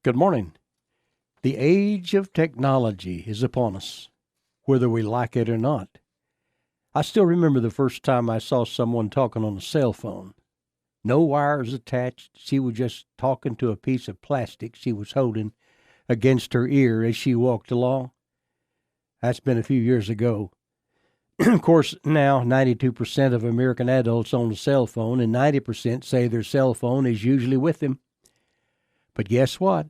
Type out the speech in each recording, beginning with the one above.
Good morning. The age of technology is upon us, whether we like it or not. I still remember the first time I saw someone talking on a cell phone. No wires attached. She was just talking to a piece of plastic she was holding against her ear as she walked along. That's been a few years ago. Of course, now 92% of American adults own a cell phone, and 90% say their cell phone is usually with them. But guess what?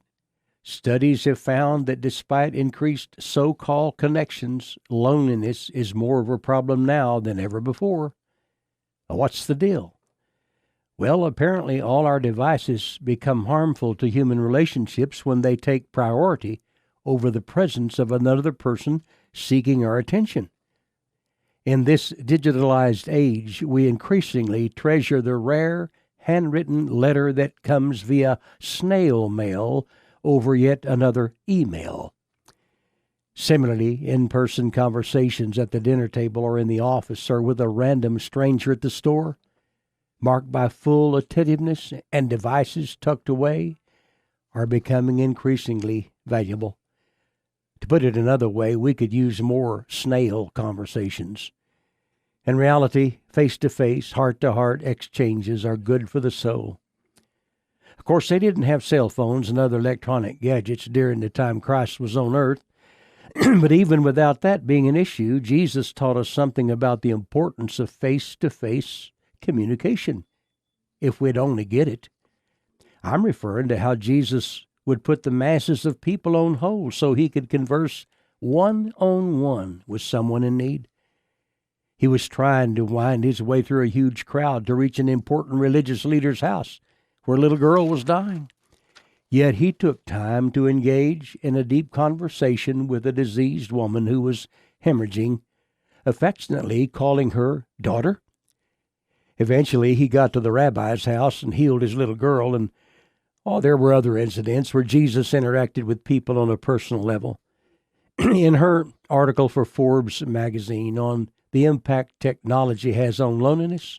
Studies have found that despite increased so-called connections, loneliness is more of a problem now than ever before. What's the deal? Well, apparently all our devices become harmful to human relationships when they take priority over the presence of another person seeking our attention. In this digitalized age, we increasingly treasure the rare handwritten letter that comes via snail mail over yet another email. Similarly, in-person conversations at the dinner table or in the office or with a random stranger at the store, marked by full attentiveness and devices tucked away, are becoming increasingly valuable. To put it another way, we could use more snail conversations. In reality, face-to-face, heart-to-heart exchanges are good for the soul. Of course, they didn't have cell phones and other electronic gadgets during the time Christ was on earth. But even without that being an issue, Jesus taught us something about the importance of face-to-face communication, if we'd only get it. I'm referring to how Jesus would put the masses of people on hold so he could converse one-on-one with someone in need. He was trying to wind his way through a huge crowd to reach an important religious leader's house where a little girl was dying. Yet he took time to engage in a deep conversation with a diseased woman who was hemorrhaging, affectionately calling her daughter. Eventually, he got to the rabbi's house and healed his little girl, and there were other incidents where Jesus interacted with people on a personal level. In her article for Forbes magazine on the impact technology has on loneliness,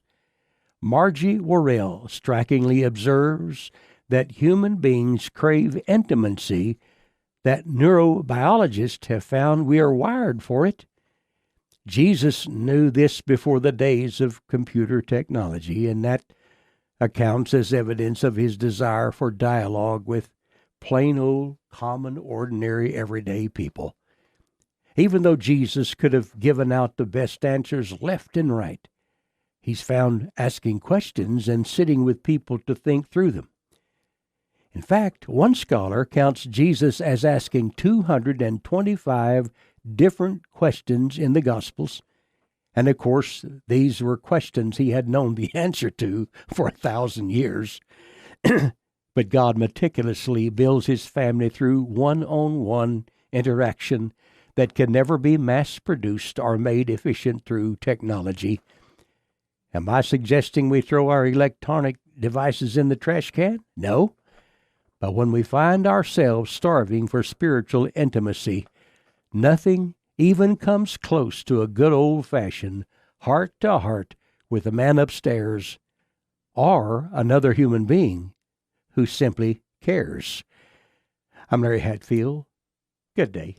Margie Worrell strikingly observes that human beings crave intimacy, that neurobiologists have found we are wired for it. Jesus knew this before the days of computer technology, and that accounts as evidence of his desire for dialogue with plain old, common, ordinary, everyday people. Even though Jesus could have given out the best answers left and right, he's found asking questions and sitting with people to think through them. In fact, one scholar counts Jesus as asking 225 different questions in the Gospels. And of course, these were questions he had known the answer to for 1,000 years. But God meticulously builds his family through one-on-one interaction that can never be mass-produced or made efficient through technology. Am I suggesting we throw our electronic devices in the trash can? No. But when we find ourselves starving for spiritual intimacy, nothing even comes close to a good old-fashioned heart-to-heart with a man upstairs or another human being who simply cares. I'm Larry Hatfield. Good day.